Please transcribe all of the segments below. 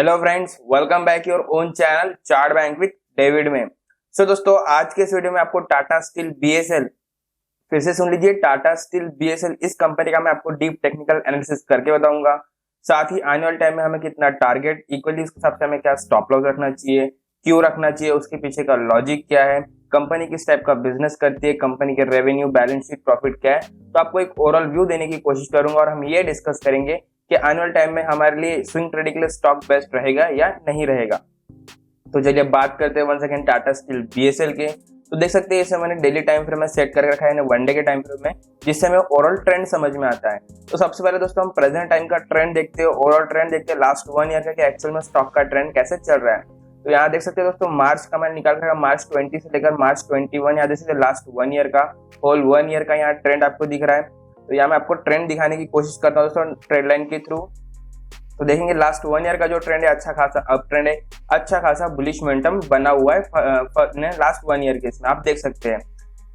Hello friends, welcome back your own channel chart bank with David में। सो दोस्तों, आज के इस वीडियो में आपको टाटा स्टील बीएसएल, फिर से सुन लीजिए, टाटा स्टील बीएसएल इस कंपनी का मैं आपको डीप टेक्निकल एनालिसिस करके बताऊंगा। साथ ही आने वाले टाइम में हमें कितना टारगेट, इक्वली उसके हिसाब से हमें क्या स्टॉप लॉस रखना चाहिए, क्यों रखना चाहिए, उसके पीछे का लॉजिक क्या है, कंपनी किस टाइप का बिजनेस करती है, कंपनी के रेवेन्यू, बैलेंस शीट, प्रॉफिट क्या है। तो आपको एक ओवरऑल व्यू देने की कोशिश करूंगा और हम ये डिस्कस करेंगे कि आने वाले टाइम में हमारे लिए स्विंग ट्रेडिंग के लिए स्टॉक बेस्ट रहेगा या नहीं रहेगा। तो चलिए बात करते हैं one second Tata steel BSL के। तो देख सकते हैं इसे मैंने डेली टाइम फ्रेम में सेट करके रखा है, वन डे के टाइम फ्रेम में, जिससे हमें ओवरऑल ट्रेंड समझ में आता है। तो सबसे पहले दोस्तों हम प्रेजेंट टाइम का ट्रेंड देखते हैं, ओवरऑल ट्रेंड देखते हैं लास्ट 1 ईयर का कि एक्चुअल में स्टॉक का ट्रेंड कैसे चल रहा है। तो यहाँ देख सकते हैं दोस्तों, मार्च का मैंने निकाल रखा है, मार्च 20 से लेकर मार्च 21, यहाँ देख सकते हैं लास्ट 1 ईयर का, होल 1 ईयर का यहाँ ट्रेंड आपको दिख रहा है। तो यहाँ मैं आपको ट्रेंड दिखाने की कोशिश करता हूँ दोस्तों ट्रेड लाइन के थ्रू। तो देखेंगे लास्ट 1 ईयर का जो ट्रेंड है, अच्छा खासा अप ट्रेंड है, अच्छा खासा बुलिश मोमेंटम बना हुआ है लास्ट 1 ईयर के, इसमें आप देख सकते हैं।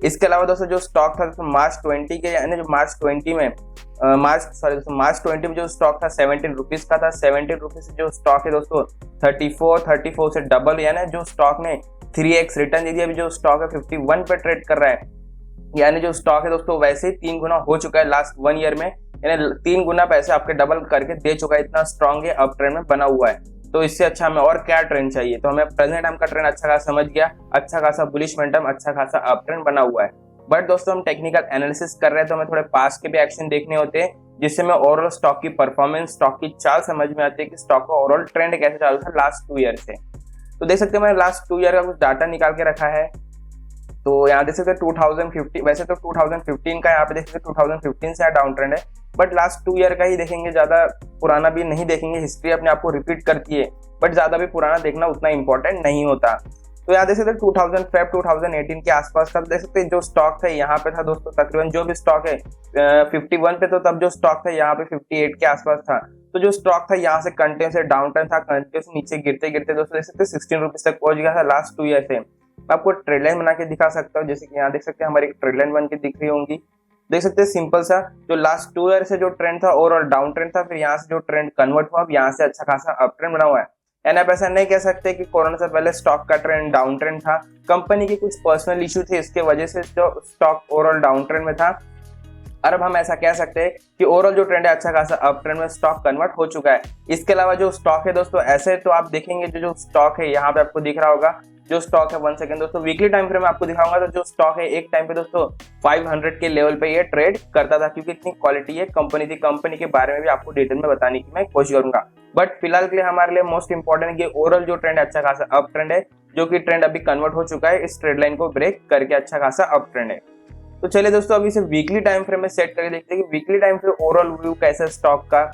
इसके अलावा दोस्तों जो स्टॉक था दोस्तों मार्च 20 के, यानी जो मार्च 20 में मार्च 20 में जो स्टॉक था 17 रुपीज का था। 17 रुपीज से जो स्टॉक है दोस्तों 34 से डबल, यानी जो स्टॉक ने 3x रिटर्न दे दिया। अभी जो स्टॉक है 51 पे ट्रेड कर रहा है, यानी जो स्टॉक है दोस्तों वैसे ही 3 गुना हो चुका है लास्ट 1 ईयर में, यानी 3 गुना पैसे आपके डबल करके दे चुका है। इतना स्ट्रॉन्ग है, अप ट्रेंड में बना हुआ है। तो इससे अच्छा हमें और क्या ट्रेंड चाहिए। तो हमें प्रेजेंट टाइम का ट्रेंड अच्छा खासा समझ गया, अच्छा खासा बुलिश मोमेंटम, अच्छा खासा अप ट्रेंड बना हुआ है। बट दोस्तों हम टेक्निकल एनालिसिस कर रहे हैं तो हमें थोड़े पास्ट के भी एक्शन देखने होते हैं, जिससे हमें ओवरऑल स्टॉक की परफॉर्मेंस, स्टॉक की चाल समझ में आती है कि स्टॉक का ओवरऑल ट्रेंड कैसे चालू था लास्ट 2 ईयर से। तो देख सकते हैं मैंने लास्ट 2 ईयर का कुछ डाटा निकाल के रखा है। तो यहाँ देख सकते हैं 2015, वैसे तो 2015 का यहाँ पे देख सकते हैं 2015 से डाउन ट्रेंड है, बट लास्ट 2 ईयर का ही देखेंगे, ज्यादा पुराना भी नहीं देखेंगे। हिस्ट्री अपने आप को रिपीट करती है, बट ज्यादा भी पुराना देखना उतना इंपॉर्टेंट नहीं होता। तो यहाँ देख सकते हैं 2018 के आसपास का देख सकते हैं जो स्टॉक था यहाँ पे था दोस्तों, तकरीबन जो भी स्टॉक है 51 पे, तो तब जो स्टॉक था यहाँ पे 58 के आसपास था। तो जो स्टॉक था यहाँ से कंटिन्यू से डाउन ट्रेंड था, कंटिन्यू से नीचे गिरते गिरते दोस्तों देख सकते हैं 16 रुपीज तक पहुंच गया था लास्ट 2 ईयर से। मैं आपको ट्रेड लाइन बना के दिखा सकता हूँ, जैसे कि यहाँ देख सकते हैं हमारी एक ट्रेड लाइन बन के दिख रही होंगी। देख सकते हैं सिंपल सा जो लास्ट 2 ईयर से जो ट्रेंड था ओवरऑल डाउन ट्रेंड था, फिर यहाँ से जो ट्रेंड कन्वर्ट हुआ, अब यहाँ से अच्छा खासा अप ट्रेंड बना हुआ है। यानी आप ऐसा नहीं कह सकते कि कोरोना से पहले स्टॉक का ट्रेंड डाउन ट्रेंड था, कंपनी के कुछ पर्सनल इशू थे, इसके वजह से जो स्टॉक ओवरऑल डाउन ट्रेंड में था। और अब हम ऐसा कह सकते हैं कि ओवरऑल जो ट्रेंड है अच्छा खासा अप ट्रेंड में स्टॉक कन्वर्ट हो चुका है। इसके अलावा जो स्टॉक है दोस्तों ऐसे, तो आप देखेंगे जो स्टॉक है यहाँ पे आपको दिख रहा होगा, जो स्टॉक है वन सेकंड दोस्तों वीकली टाइम फ्रेम में आपको दिखाऊंगा। तो जो स्टॉक है एक टाइम पे दोस्तों 500 के लेवल पे ये ट्रेड करता था, क्योंकि इतनी क्वालिटी है कंपनी थी। कंपनी के बारे में भी आपको डिटेल में बताने की मैं कोशिश करूंगा, बट फिलहाल के लिए हमारे लिए मोस्ट इंपॉर्टेंट है ओवरऑल जो ट्रेंड अच्छा खासा अप ट्रेंड है, जो कि ट्रेंड अभी कन्वर्ट हो चुका है, इस ट्रेड लाइन को ब्रेक करके अच्छा खासा अप ट्रेंड है। तो चलिए दोस्तों अभी इसे वीकली टाइम फ्रेम में सेट करके देखते हैं कि weekly time frame overall view कैसा स्टॉक का,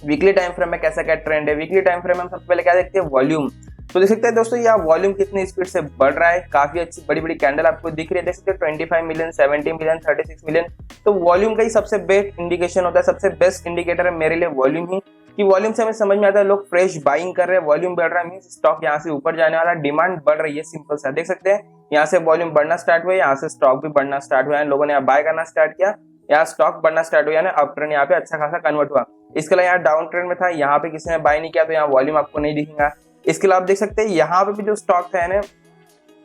वीकली टाइम फ्रेम में कैसा क्या ट्रेंड है। वीकली टाइम फ्रेम में हम सबसे पहले क्या देखते हैं, वॉल्यूम। तो देख सकते हैं दोस्तों यहाँ वॉल्यूम कितनी स्पीड से बढ़ रहा है, काफी अच्छी बड़ी बड़ी कैंडल आपको दिख रही है, देख सकते हैं 25 मिलियन, 70 मिलियन, 36 मिलियन। तो वॉल्यूम का ही सबसे बेस्ट इंडिकेशन होता है, सबसे बेस्ट इंडिकेटर है मेरे लिए वॉल्यूम ही, कि वॉल्यूम से हमें समझ में आता है लोग फ्रेश बाइंग कर रहे हैं, वॉल्यूम बढ़ रहा है, मींस स्टॉक यहाँ से ऊपर जाने वाला, डिमांड बढ़ रही है। सिंपल सा देख सकते हैं यहाँ से वॉल्यूम बढ़ना स्टार्ट हुआ, यहाँ से स्टॉक भी बढ़ना स्टार्ट हुआ है, लोगों ने यहाँ बाय करना स्टार्ट किया, यहाँ स्टॉक बढ़ना स्टार्ट हुआ, यानी अप ट्रेंड यहाँ पे अच्छा खासा कन्वर्ट हुआ। इसके अलावा यहाँ डाउन ट्रेंड में था, यहाँ पे किसी ने बाय नहीं किया, तो यहाँ वॉल्यूम आपको नहीं दिखेगा। इसके अलावा आप देख सकते हैं यहाँ पे भी जो स्टॉक था यानी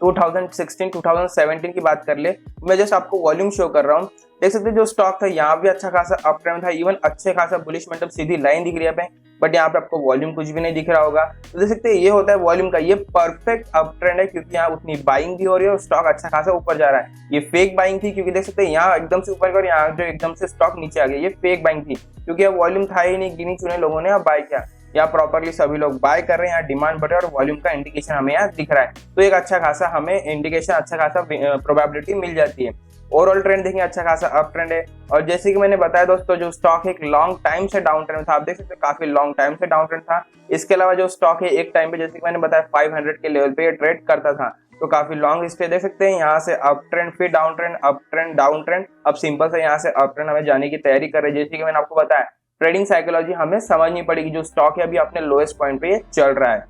2016 2017 की बात कर ले, मैं जस्ट आपको वॉल्यूम शो कर रहा हूँ। देख सकते हैं जो स्टॉक था यहाँ भी अच्छा खासा अप ट्रेंड था, इवन अच्छे खासा बुलिश मतलब सीधी लाइन दिख रही है, बट यहाँ पे आपको वॉल्यूम कुछ भी नहीं दिख रहा होगा। तो देख सकते हैं ये होता है वॉल्यूम का, ये परफेक्ट अप ट्रेंड है, क्योंकि यहाँ उतनी बाइंग भी हो रही है और स्टॉक अच्छा खासा ऊपर जा रहा है। ये फेक बाइंग थी, क्योंकि देख सकते हैं यहाँ एकदम से ऊपर और यहाँ जो एकदम से स्टॉक नीचे आ गया, ये फेक बाइंग थी, क्योंकि यहाँ वॉल्यूम था ही नहीं, गिनी चुने लोगों ने यहाँ बाय किया। यहाँ प्रॉपरली सभी लोग बाय कर रहे हैं, यहाँ डिमांड बढ़ रहा है और वॉल्यूम का इंडिकेशन हमें यहाँ दिख रहा है। तो एक अच्छा खासा हमें इंडिकेशन, अच्छा खासा प्रोबेबिलिटी मिल जाती है। ओवरऑल ट्रेंड देखेंगे अच्छा खासा अप ट्रेंड है। और जैसे कि मैंने बताया दोस्तों, जो स्टॉक एक लॉन्ग टाइम से डाउन ट्रेंड था, आप देख सकते हैं काफी लॉन्ग टाइम से डाउन ट्रेंड था। इसके अलावा जो स्टॉक है एक टाइम पे, जैसे कि मैंने बताया 500 के लेवल पे ये ट्रेड करता था, तो काफी लॉन्ग स्टे देख सकते हैं। यहाँ से अप ट्रेंड, फिर down trend, up trend, down trend, अब सिंपल से यहाँ से अप ट्रेंड हमें जाने की तैयारी कर रहे हैं। जैसे कि मैंने आपको बताया ट्रेडिंग साइकोलॉजी हमें समझनी पड़ेगी, जो स्टॉक है अभी अपने लोएस्ट पॉइंट पे ये चल रहा है।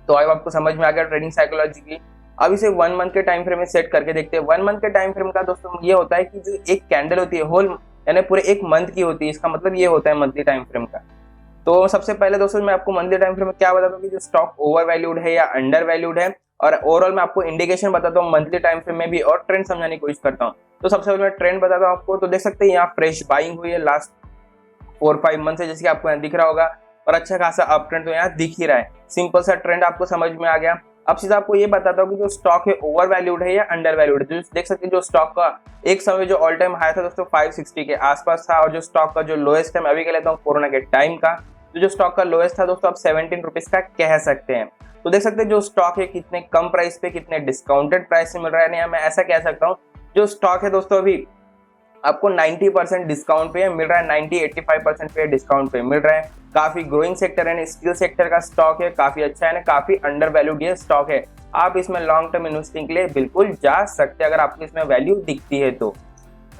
तो अब आपको समझ में आ गया ट्रेडिंग साइकोलॉजी की। अब इसे 1 मंथ के टाइम फ्रेम में सेट करके देखते हैं। 1 मंथ के टाइम फ्रेम का दोस्तों ये होता है कि जो एक कैंडल होती है होल, यानी पूरे एक मंथ की होती है, इसका मतलब ये होता है मंथली टाइम फ्रेम का। तो सबसे पहले दोस्तों मैं आपको मंथली टाइम फ्रेम में क्या बताता हूँ कि जो स्टॉक ओवर वैल्यूड है या अंडर वैल्यूड है, और ओवरऑल मैं आपको इंडिकेशन बताता हूँ मंथली टाइम फ्रेम में भी, और ट्रेंड समझाने की कोशिश करता हूँ। तो सबसे पहले मैं ट्रेंड बताता हूँ आपको। तो देख सकते हैं यहाँ फ्रेश बाइंग हुई है लास्ट 4-5 मंथ से, जैसे कि आपको यहाँ दिख रहा होगा, और अच्छा खासा अप ट्रेंड तो यहाँ दिख ही रहा है। सिंपल सा ट्रेंड आपको समझ में आ गया। अब सीधा आपको ये बताता हूँ कि जो स्टॉक है ओवर वैल्यूड है या अंडर वैल्यूड है। देख सकते हैं जो स्टॉक का एक समय जो ऑल टाइम हाई था दोस्तों 560 के आसपास था, और जो स्टॉक का जो लोएस्ट है मैं अभी कह लेता हूँ कोरोना के टाइम का, तो जो स्टॉक का लोएस्ट था दोस्तों आप 17 रुपीज का कह सकते हैं। तो देख सकते हैं जो स्टॉक है कितने कम प्राइस पे, कितने डिस्काउंटेड प्राइस से मिल रहा है। नहीं, मैं ऐसा कह सकता हूँ जो स्टॉक है दोस्तों अभी आपको 90% डिस्काउंट पे मिल रहा है, 90-85% पे डिस्काउंट पे मिल रहा है। काफी ग्रोइंग सेक्टर है, स्किल सेक्टर का स्टॉक है, काफी अच्छा है, काफी अंडर वैल्यूड ये स्टॉक है। आप इसमें लॉन्ग टर्म इन्वेस्टिंग के लिए बिल्कुल जा सकते हैं अगर आपको इसमें वैल्यू दिखती है तो।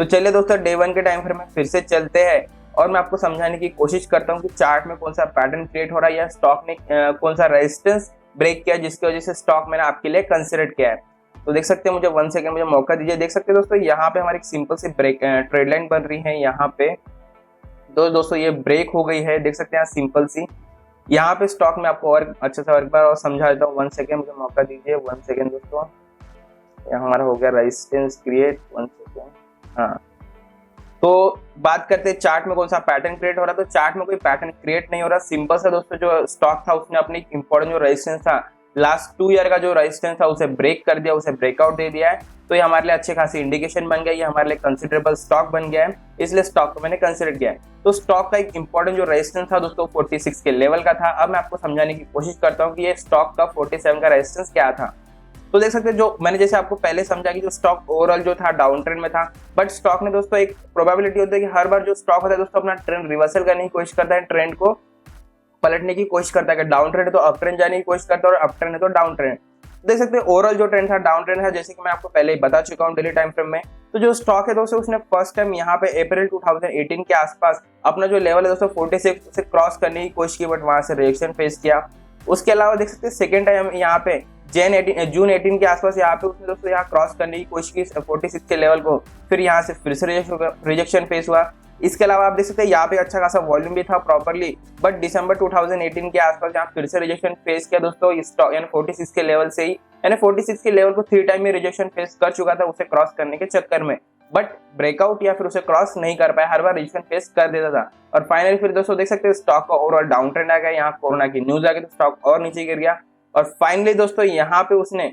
चलिए दोस्तों डे 1 के टाइम फ्रेम में फिर से चलते हैं, और मैं आपको समझाने की कोशिश करता हूँ कि चार्ट में कौन सा पैटर्न क्रिएट हो रहा है या स्टॉक ने कौन सा रेजिस्टेंस ब्रेक किया जिसकी वजह से स्टॉक मैंने आपके लिए कंसिडर किया है। तो देख सकते हैं, मुझे 1 सेकंड मुझे मौका दीजिए। देख सकते हैं दोस्तों यहाँ पे हमारी एक सिंपल सी ब्रेक ट्रेड लाइन बन रही है यहाँ पे। तो दोस्तों ये ब्रेक हो गई है, देख सकते हैं सिंपल सी। यहाँ पे स्टॉक में आपको और अच्छे से एक बार और समझा देता हूँ। 1 सेकंड मुझे मौका दीजिए, 1 सेकंड दोस्तों। यहाँ हमारा हो गया रेजिस्टेंस क्रिएट, 1 सेकंड। हाँ, तो बात करते हैं चार्ट में कौन सा पैटर्न क्रिएट हो रहा है। तो चार्ट में कोई पैटर्न क्रिएट नहीं हो रहा, सिंपल सा दोस्तों जो स्टॉक था उसने अपनी इंपॉर्टेंट जो रेजिस्टेंस था लास्ट 2 ईयर का जो रेजिस्टेंस था उसे ब्रेक कर दिया, उसे ब्रेकआउट दे दिया है। तो ये हमारे लिए अच्छे खासी इंडिकेशन बन गया, ये हमारे लिए कंसिडरेबल स्टॉक बन गया है, इसलिए स्टॉक को मैंने कंसिडर किया है। तो स्टॉक का एक इंपॉर्टेंट जो रेजिस्टेंस था दोस्तों 46 के लेवल का था। अब मैं आपको समझाने की कोशिश करता हूँ कि ये स्टॉक का 47 का रेजिस्टेंस क्या था। तो देख सकते हैं जो मैंने जैसे आपको पहले समझा कि जो स्टॉक ओवरऑल जो था डाउन ट्रेंड में था, बट स्टॉक ने दोस्तों एक प्रोबेबिलिटी होती है कि हर बार जो स्टॉक होता है दोस्तों अपना ट्रेंड रिवर्सल करने की कोशिश करता है, ट्रेंड को पलटने की कोशिश करता है। कि डाउन ट्रेंड है तो अप ट्रेंड जाने की कोशिश करता है, और अप ट्रेंड है तो डाउन ट्रेंड। देख सकते हैं ओवरऑल जो ट्रेंड था डाउन ट्रेंड है, जैसे कि मैं आपको पहले ही बता चुका हूँ डेली टाइम फ्रेम में। तो जो स्टॉक है दोस्तों उसने फर्स्ट टाइम यहाँ पे अप्रैल 2018 के आसपास अपना जो लेवल है दोस्तों 46 से क्रॉस करने की कोशिश की, बट वहां से रिएक्शन फेस किया। उसके अलावा देख सकते हैं सेकेंड टाइम यहाँ पे जून 18 के आसपास यहाँ पे उसने दोस्तों यहाँ क्रॉस करने की कोशिश की 46 के लेवल को, फिर यहाँ से फिर से रिजेक्शन फेस हुआ। इसके अलावा आप देख सकते हैं यहाँ पे अच्छा खासा वॉल्यूम भी था प्रॉपर्ली, बट दिसंबर 2018 के आसपास यहाँ फिर से रिजेक्शन फेस किया दोस्तों स्टॉक, यानी 46 के लेवल से ही, यानी 46 के लेवल को 3 टाइम में रिजेक्शन फेस कर चुका था उसे क्रॉस करने के चक्कर में, बट ब्रेकआउट या फिर उसे क्रॉस नहीं कर पाया, हर बार रिजेक्शन फेस कर देता था। और फाइनली फिर दोस्तों देख सकते हैं स्टॉक का ओवरऑल डाउन ट्रेंड आ गया, यहाँ कोरोना की न्यूज आ गई तो स्टॉक और नीचे गिर गया। और फाइनली दोस्तों यहाँ पे उसने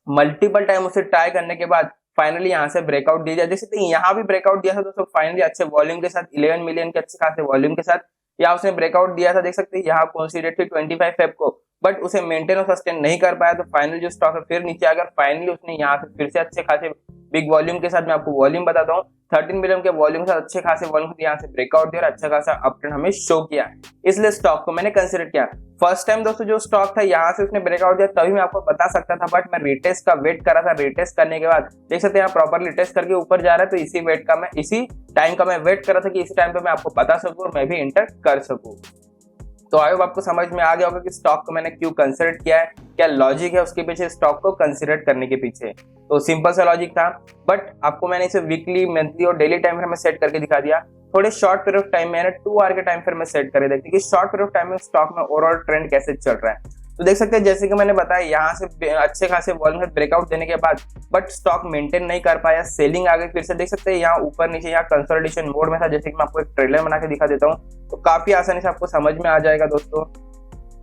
मल्टीपल टाइम उसे ट्राई करने के बाद फाइनली यहाँ से ब्रेकआउट दिया जाए। देख सकते हैं यहाँ भी ब्रेकआउट दिया था दोस्तों फाइनली अच्छे वॉल्यूम के साथ, 11 मिलियन के अच्छे खासे वॉल्यूम के साथ यहाँ उसने ब्रेकआउट दिया था। देख सकते हैं यहाँ कॉन्सिडर थी 25 फेब को, बट उसे मेंटेन और सस्टेन नहीं कर पाया। तो फाइनली जो स्टॉक है फिर नीचे आ गया, फाइनली उसने यहाँ से फिर से अच्छे खासे बिग वॉल्यूम के साथ, मैं आपको वॉल्यूम बताता हूँ 13 मिलियन के वॉल्यूम के साथ अच्छे खासे वॉल्यूम यहाँ से ब्रेकआउट दिया और अच्छा खासा अपट्रेंड हमें शो किया, इसलिए स्टॉक को मैंने कंसिडर किया। फर्स्ट टाइम दोस्तों जो स्टॉक था यहाँ से उसने ब्रेकआउट दिया तभी मैं आपको बता सकता था, बट मैं रीटेस्ट का वेट कर रहा था। रीटेस्ट करने के बाद देख सकते हैं यहाँ प्रॉपरली टेस्ट करके ऊपर जा रहा है, तो इसी टाइम का मैं वेट कर रहा था कि इसी टाइम पे मैं आपको बता सकूं और मैं भी इंटर कर सकूं। तो आई होप आपको समझ में आ गया होगा कि स्टॉक को मैंने क्यों कंसिडर किया है, क्या लॉजिक है उसके पीछे, स्टॉक को कंसिडर करने के पीछे। तो सिंपल सा लॉजिक था, बट आपको मैंने इसे वीकली, मंथली और डेली टाइम फ्रेम में सेट करके दिखा दिया। थोड़े शॉर्ट पीरियड ऑफ टाइम में 2 आवर के टाइम फ्रेम में सेट करके देखते कि शॉर्ट पीरियड ऑफ टाइम में स्टॉक में ओवरऑल ट्रेंड कैसे चल रहा है। तो देख सकते हैं जैसे कि मैंने बताया यहाँ से अच्छे खासे वॉल्यूम में ब्रेकआउट देने के बाद बट स्टॉक मेंटेन नहीं कर पाया, सेलिंग आ गई फिर से। देख सकते हैं यहाँ ऊपर नीचे यहाँ कंसोलिडेशन मोड में था, जैसे कि मैं आपको एक ट्रेलर बना के दिखा देता हूँ तो काफी आसानी से आपको समझ में आ जाएगा दोस्तों।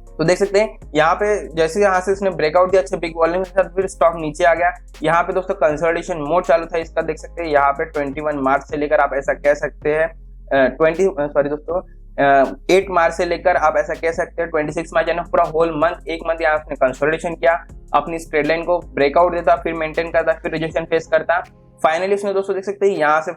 तो देख सकते हैं यहाँ पे जैसे यहाँ से इसने ब्रेकआउट दिया अच्छे बिग वॉल्यूम के साथ, फिर स्टॉक नीचे आ गया। यहाँ पे दोस्तों कंसोलिडेशन मोड चालू था इसका, देख सकते हैं यहाँ पे 21 मार्च से लेकर आप ऐसा कह सकते हैं 8 मार्च से लेकर आप ऐसा कह सकते हैं 26 मार्च, यानी पूरा होल मंथ, एक मंथ यहाँ उसने कंसोलिडेशन किया, अपनी स्ट्रेट लाइन को ब्रेकआउट देता, फिर मेंटेन करता, फिर रिजेक्शन फेस करता। फाइनली उसने दोस्तों देख सकते हैं यहाँ से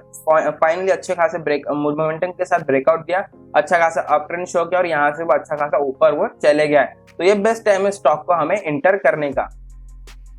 फाइनली अच्छे खासे ब्रेक मोमेंटम के साथ ब्रेकआउट दिया, अच्छा खासा अप ट्रेंड शो किया और यहाँ से वो अच्छा खासा ऊपर वो चले गया है। तो ये बेस्ट टाइम है स्टॉक को हमें इंटर करने का।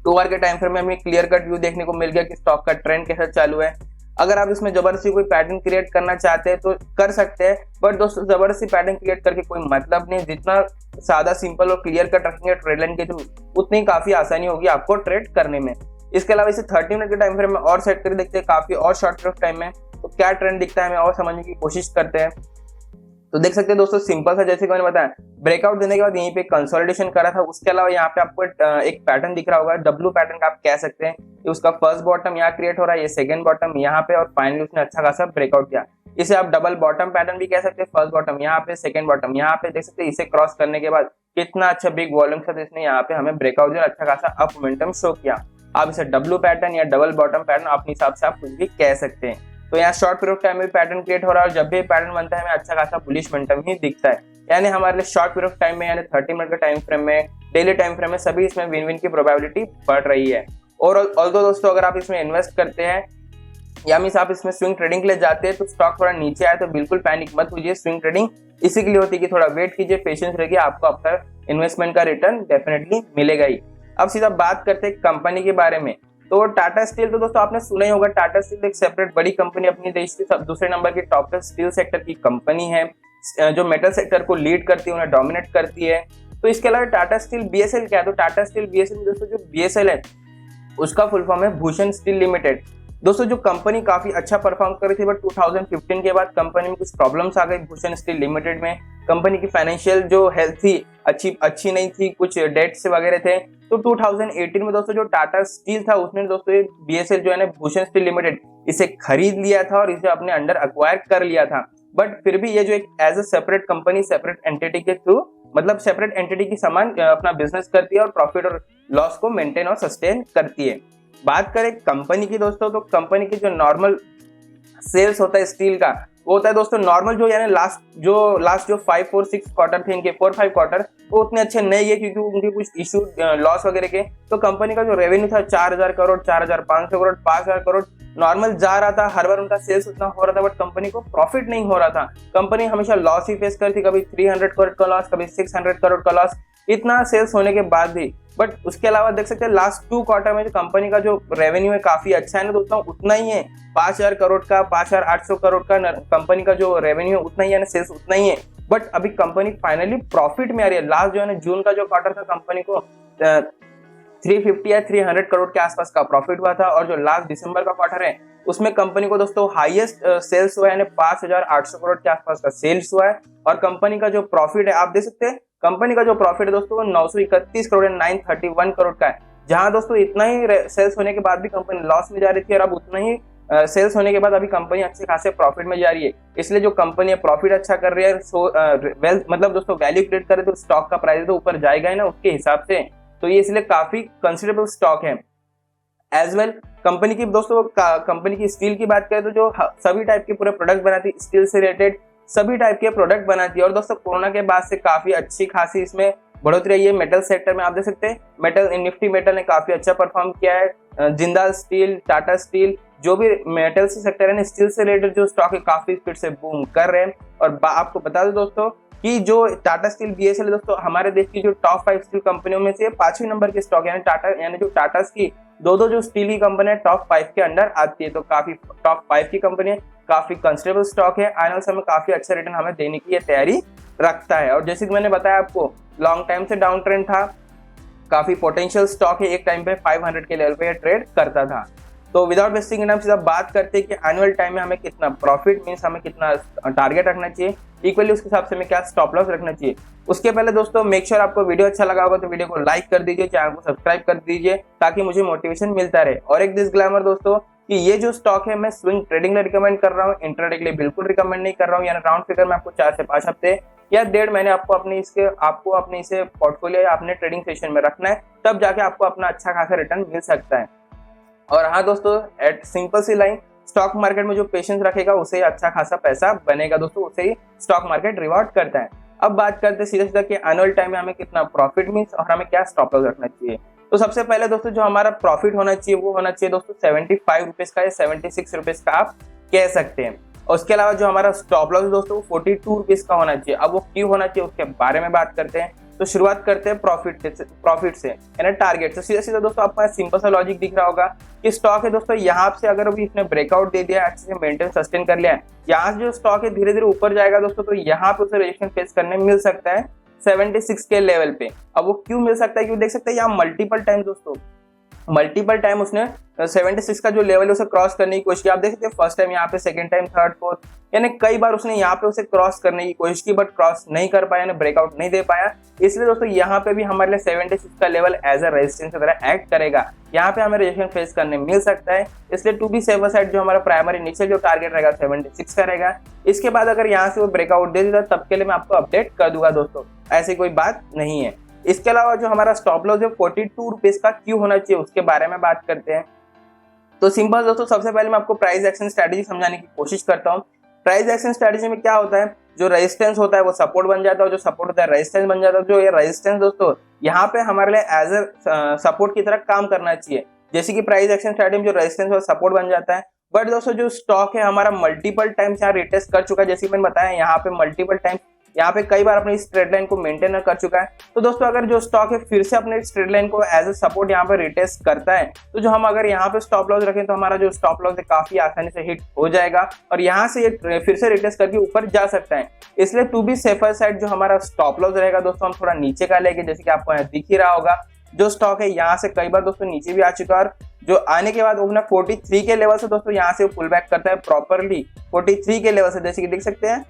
2 आवर के टाइम फ्रेम में हमें क्लियर कट व्यू देखने को मिल गया कि स्टॉक का ट्रेंड कैसा चालू है। अगर आप इसमें जबरदस्ती कोई पैटर्न क्रिएट करना चाहते हैं तो कर सकते हैं, बट दोस्तों जबरदस्ती पैटर्न क्रिएट करके कोई मतलब नहीं। जितना सादा सिंपल और क्लियर कट रखेंगे ट्रेड लाइन के थ्रू उतनी काफी आसानी होगी आपको ट्रेड करने में। इसके अलावा इसे 30 मिनट के टाइम फ्रेम में और सेट करके देखते हैं काफी और शॉर्ट पीरियड ऑफ टाइम में, तो क्या ट्रेंड दिखता है हमें और समझने की कोशिश करते हैं। तो देख सकते हैं दोस्तों, सिंपल सा जैसे कि मैंने बताया, ब्रेकआउट देने के बाद यहीं पे कंसोलिडेशन करा था। उसके अलावा यहाँ पे आपको एक पैटर्न दिख रहा होगा, डब्ल्यू पैटर्न का आप कह सकते हैं। कि उसका फर्स्ट बॉटम यहाँ क्रिएट हो रहा है, ये सेकंड बॉटम यहाँ पे, और फाइनली उसने अच्छा खासा ब्रेकआउट किया। इसे आप डबल बॉटम पैटर्न भी कह सकते हैं, फर्स्ट बॉटम यहाँ पे, सेकंड बॉटम यहाँ पे। देख सकते हैं इसे क्रॉस करने के बाद कितना अच्छा बिग वॉल्यूम के साथ इसने यहाँ पे हमें ब्रेकआउट दिया, अच्छा खासा अप मोमेंटम शो किया। आप इसे डब्ल्यू पैटर्न या डबल बॉटम पैटर्न अपने हिसाब से आप कुछ भी कह सकते हैं। तो यहाँ शॉर्ट पीरियड टाइम में पैटर्न क्रिएट हो रहा है, और जब भी पैटर्न बनता है हमें अच्छा खासा बुलिश मोमेंटम ही दिखता है। यानी हमारे लिए शॉर्ट पीरियड टाइम में, यानी 30 मिनट के टाइम फ्रेम में, डेली टाइम फ्रेम में, सभी इसमें विन विन की प्रोबेबिलिटी बढ़ रही है। और ऑल्दो दोस्तों, अगर आप इसमें इन्वेस्ट करते हैं या मीन्स आप इसमें स्विंग ट्रेडिंग के लिए जाते हैं, तो स्टॉक थोड़ा नीचे आए तो बिल्कुल पैनिक मत होइए। स्विंग ट्रेडिंग इसी के लिए होती है कि थोड़ा वेट कीजिए, पेशेंस रखिए, आपको आपका इन्वेस्टमेंट का रिटर्न डेफिनेटली मिलेगा ही। अब सीधा बात करते हैं कंपनी के बारे में। तो टाटा स्टील तो दोस्तों आपने सुना ही होगा, टाटा स्टील एक सेपरेट बड़ी कंपनी, अपनी देश की दूसरे नंबर की टॉप स्टील सेक्टर की कंपनी है, जो मेटल सेक्टर को लीड करती है, उन्हें डोमिनेट करती है। तो इसके अलावा टाटा स्टील बीएसएल क्या है, तो टाटा स्टील बीएसएल दोस्तों, जो बीएसएल है उसका फुल फॉर्म है भूषण स्टील लिमिटेड। दोस्तों जो कंपनी काफी अच्छा परफॉर्म कर रही थी, बट 2015 के बाद कंपनी में कुछ प्रॉब्लम्स आ गई भूषण स्टील लिमिटेड में। कंपनी की फाइनेंशियल जो हेल्थ थी अच्छी नहीं थी, कुछ डेट्स वगैरह थे। तो 2018 में दोस्तों जो टाटा स्टील था उसने दोस्तों ये बीएसएल जो है ना, भूषण स्टील लिमिटेड, इसे खरीद लिया था और इसे अपने अंडर अक्वायर कर लिया था। बट फिर भी ये जो एक as a separate company, separate entity के थ्रू, मतलब सेपरेट एंटिटी की समान अपना बिजनेस करती है और प्रॉफिट और लॉस को मेंटेन और सस्टेन करती है। बात करें कंपनी की दोस्तों, तो कंपनी की जो नॉर्मल सेल्स होता है स्टील का, वो होता है दोस्तों नॉर्मल, जो यानी लास्ट जो 5 और 6 क्वार्टर थे इनके, 4-5 क्वार्टर, वो उतने अच्छे नहीं है क्योंकि उनके कुछ इशू लॉस वगैरह के। तो कंपनी का जो रेवेन्यू था 4000 करोड़, 4500 करोड़, 5000 करोड़ नॉर्मल जा रहा था, हर बार उनका सेल्स उतना हो रहा था, बट कंपनी को प्रॉफिट नहीं हो रहा था। कंपनी हमेशा लॉस ही फेस करती, कभी 300 करोड़ का लॉस, कभी 600 करोड़ का लॉस, इतना सेल्स होने के बाद भी। बट उसके अलावा देख सकते हैं लास्ट 2 क्वार्टर में जो कंपनी का जो रेवेन्यू है काफी अच्छा है ना दोस्तों, उतना ही है, 5000 करोड़ का, 5800 करोड़ का कंपनी का जो रेवेन्यू उतना ही है ना, सेल्स उतना ही है। बट अभी कंपनी फाइनली प्रॉफिट में आ रही है। लास्ट जो है ना जून का जो क्वार्टर था, कंपनी को 350 या 300 करोड़ के आसपास का प्रॉफिट हुआ था, और जो लास्ट दिसंबर का क्वार्टर है उसमें कंपनी को दोस्तों हाईएस्ट सेल्स हुआ है, 5800 करोड़ के आसपास का सेल्स हुआ है। और कंपनी का जो प्रॉफिट है आप देख सकते हैं, कंपनी का जो प्रॉफिट है दोस्तों 931 करोड़ 931 करोड़ का है। जहां दोस्तों इतना ही सेल्स होने के बाद भी कंपनी लॉस में जा रही थी, और अब उतना ही सेल्स होने के बाद अभी कंपनी अच्छे खासे प्रॉफिट में जा रही है। इसलिए जो कंपनी है प्रॉफिट अच्छा कर रही है, सो वेल्थ मतलब दोस्तों वैल्यू क्रिएट करे तो स्टॉक का प्राइस तो ऊपर जाएगा ही ना उसके हिसाब से। तो ये इसलिए काफी कंसिडरेबल स्टॉक है। एज वेल कंपनी की दोस्तों, कंपनी की स्टील की बात करें तो जो सभी टाइप के पूरे प्रोडक्ट बनाती है, स्टील से रिलेटेड सभी टाइप के प्रोडक्ट बनाती है। और दोस्तों कोरोना के बाद से काफी अच्छी खासी इसमें बढ़ोतरी आई है मेटल सेक्टर में। आप देख सकते हैं मेटल, निफ्टी मेटल ने काफी अच्छा परफॉर्म किया है। जिंदाल स्टील, टाटा स्टील, जो भी मेटल से सेक्टर है, स्टील से रिलेटेड जो स्टॉक है काफी स्पीड से बूम कर रहे हैं। और आपको बता दो दोस्तों कि जो टाटा स्टील बीएसएल है दोस्तों, हमारे देश की जो टॉप 5 स्टील कंपनियों में से 5वें नंबर की स्टॉक है। टाटा यानी जो टाटा की दो जो स्टील की कंपनी है टॉप 5 के अंडर आती है। तो काफी टॉप 5 की कंपनी है, काफी कंसिडरेबल स्टॉक है, आने वाले समय काफी अच्छा रिटर्न हमें देने की ये तैयारी रखता है। और जैसे कि मैंने बताया आपको, लॉन्ग टाइम से डाउन ट्रेंड था, काफी पोटेंशियल स्टॉक है, एक टाइम पे 500 के लेवल पे ट्रेड करता था। तो विदाउट वेस्टिंग टाइम सीधा बात करते हैं कि एनुअल टाइम में हमें कितना प्रॉफिट मींस हमें कितना टारगेट रखना चाहिए, इक्वली उसके हिसाब से हमें क्या स्टॉप लॉस रखना चाहिए। उसके पहले दोस्तों मेक श्योर आपको वीडियो अच्छा लगा होगा तो वीडियो को लाइक कर दीजिए, चैनल को सब्सक्राइब कर दीजिए ताकि मुझे मोटिवेशन मिलता रहे। और एक डिस्क्लेमर दोस्तों कि ये जो स्टॉक है मैं स्विंग ट्रेडिंग में रिकमेंड कर रहा हूँ, इंट्राडे के लिए बिल्कुल रिकमेंड नहीं कर रहा हूँ। यानी राउंड फिगर में आपको 4 से 5 हफ्ते या 1.5 महीने आपको अपने इसे पोर्टफोलियो या अपने ट्रेडिंग सेशन में रखना है, तब जाके आपको अपना अच्छा खासा रिटर्न मिल सकता है। और हाँ दोस्तों, एट सिंपल सी लाइन, स्टॉक मार्केट में जो पेशेंस रखेगा उसे ही अच्छा खासा पैसा बनेगा दोस्तों, उसे ही स्टॉक मार्केट रिवॉर्ड करता है। अब बात करते हैं सीधा सीधा कि एनुअल टाइम में हमें कितना प्रॉफिट मीन्स और हमें क्या स्टॉप लॉस रखना चाहिए। तो सबसे पहले दोस्तों जो हमारा प्रॉफिट होना चाहिए वो होना चाहिए दोस्तों 75 रुपीज का या 76 रुपीज का आप कह सकते हैं। और उसके अलावा जो हमारा स्टॉप लॉस दोस्तों 42 रुपीज का होना चाहिए। अब वो क्यों होना चाहिए उसके बारे में बात करते हैं। तो शुरुआत करते हैं प्रॉफिट से यानी टारगेट से। सीधा सीधा दोस्तों आपको सिंपल सा लॉजिक दिख रहा होगा कि स्टॉक है दोस्तों, यहाँ से अगर अभी इसने ब्रेकआउट दे दिया, अच्छे से मेंटेन सस्टेन कर लिया, यहाँ से जो स्टॉक है धीरे धीरे ऊपर जाएगा दोस्तों, तो यहाँ पे उसे रेजिस्टेंस फेस करने मिल सकता है 76 के लेवल पे। अब वो क्यों मिल सकता है, क्यों देख सकते हैं यहाँ मल्टीपल टाइम दोस्तों मल्टीपल टाइम उसने 76 का जो लेवल है उसे क्रॉस करने की कोशिश की। आप देख सकते हैं फर्स्ट टाइम यहाँ पे, सेकंड टाइम, थर्ड, फोर्थ, यानी कई बार उसने यहाँ पे उसे क्रॉस करने की कोशिश की, बट क्रॉस नहीं कर पाया, ब्रेकआउट नहीं दे पाया। इसलिए दोस्तों यहाँ पे भी हमारे लिए 76 का लेवल एज अ रेजिस्टेंस की तरह एक्ट करेगा। यहाँ पे हमें रेजिस्टेंस फेस करने मिल सकता है। इसलिए टू बी सेफर साइड जो हमारा प्राइमरी नीचे जो टारगेट रहेगा 76 का रहेगा। इसके बाद अगर यहाँ से वो ब्रेकआउट दे देता तब के लिए मैं आपको अपडेट कर दूंगा दोस्तों, ऐसी कोई बात नहीं है। इसके अलावा जो हमारा स्टॉप लॉस है 42 रुपीज का क्यों होना चाहिए उसके बारे में बात करते हैं। तो सिंपल दोस्तों, सबसे पहले मैं आपको प्राइस एक्शन स्ट्रेटेजी समझाने की कोशिश करता हूँ। प्राइस एक्शन स्ट्रेटेजी में क्या होता है, जो रेजिस्टेंस होता है वो सपोर्ट बन जाता है, और जो सपोर्ट होता है रेजिस्टेंस बन जाता है। जो ये रेजिस्टेंस दोस्तों यहाँ पे हमारे लिए एज अ सपोर्ट की तरह काम करना चाहिए। जैसे कि प्राइस एक्शन स्ट्रेटेजी में जो रेजिस्टेंस और सपोर्ट बन जाता है। बट दोस्तों जो स्टॉक है हमारा मल्टीपल टाइम्स यहाँ रिटेस्ट कर चुका है, जैसे मैंने बताया यहाँ पे मल्टीपल टाइम, यहाँ पे कई बार अपनी इस ट्रेड लाइन को मेंटेन कर चुका है। तो दोस्तों अगर जो स्टॉक है फिर से अपने इस ट्रेड लाइन को एज अ सपोर्ट यहाँ पे रिटेस्ट करता है, तो जो हम अगर यहाँ पे स्टॉप लॉस रखें तो हमारा जो स्टॉप लॉस है काफी आसानी से हिट हो जाएगा, और यहाँ से ये फिर से रिटेस्ट करके ऊपर जा सकता है। इसलिए टू बी सेफर साइड जो हमारा स्टॉप लॉस रहेगा दोस्तों, हम थोड़ा नीचे का लेके, जैसे कि आपको यहाँ दिख ही रहा होगा, जो स्टॉक है यहाँ से कई बार दोस्तों नीचे भी आ चुका है, और जो आने के बाद वो अपना 43 के लेवल से दोस्तों यहाँ से पुल बैक करता है प्रॉपरली 43 के लेवल से, जैसे कि देख सकते हैं।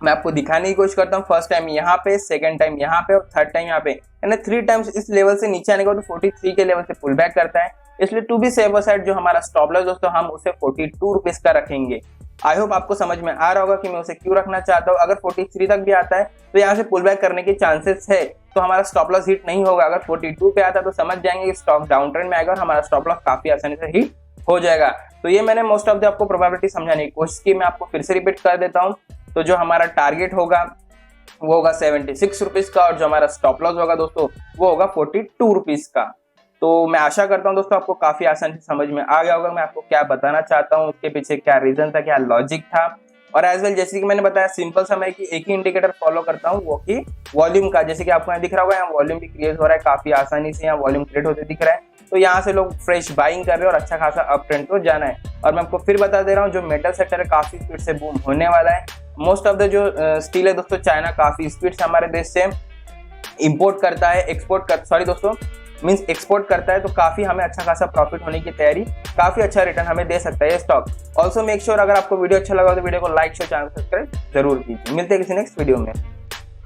मैं आपको दिखाने की कोशिश करता हूँ, फर्स्ट टाइम यहाँ पे, सेकंड टाइम यहाँ पे और थर्ड टाइम यहाँ पे, यानी 3 टाइम्स इस लेवल से नीचे आने के बाद 43 के लेवल से पुल बैक करता है। इसलिए टू बी सेफर साइड जो हमारा स्टॉप लॉस दोस्तों हम उसे 42 रुपीज का रखेंगे। आई होप आपको समझ में आ रहा होगा कि मैं उसे क्यों रखना चाहता हूँ। अगर 43 तक भी आता है तो यहाँ से पुल बैक करने के चांसेस है, तो हमारा स्टॉप लॉस हिट नहीं होगा। अगर 42 पे आता है तो समझ जाएंगे कि स्टॉक डाउन ट्रेंड में आएगा और हमारा स्टॉप लॉस काफी आसानी से हिट हो जाएगा। तो ये मैंने मोस्ट ऑफ द आपको प्रोबेबिलिटी समझाने की कोशिश की, मैं आपको फिर से रिपीट कर देता हूँ। तो जो हमारा टारगेट होगा वो होगा 76 रुपीज का, और जो हमारा स्टॉप लॉस होगा दोस्तों वो होगा 42 रुपीज का। तो मैं आशा करता हूं दोस्तों आपको काफी आसानी से समझ में आ गया होगा मैं आपको क्या बताना चाहता हूं, उसके पीछे क्या रीजन था, क्या लॉजिक था। और एज वेल जैसे कि मैंने बताया सिंपल समय कि एक ही इंडिकेटर फॉलो करता हूं, वो कि वॉल्यूम का। जैसे कि आपको यहाँ दिख रहा होगा, यहाँ वॉल्यूम भी क्रिएट हो रहा है काफी आसानी से, यहाँ वॉल्यूम क्रिएट होते दिख रहा है। तो यहाँ से लोग फ्रेश बाइंग कर रहे हैं और अच्छा खासा अप ट्रेंड को जाना है। और मैं आपको फिर बता दे रहा हूँ, जो मेटल सेक्टर है काफी स्पीड से बूम होने वाला है। मोस्ट ऑफ द जो स्टील है दोस्तों, चाइना काफी स्पीड से हमारे देश से इंपोर्ट करता है, एक्सपोर्ट करता है, तो काफी हमें अच्छा खासा प्रॉफिट होने की तैयारी, काफी अच्छा रिटर्न हमें दे सकता है ये स्टॉक। ऑल्सो मेक श्योर अगर आपको वीडियो अच्छा लगा तो वीडियो को लाइक शेयर, चैनल सब्सक्राइब जरूर कीजिए। मिलते हैं किसी नेक्स्ट वीडियो में।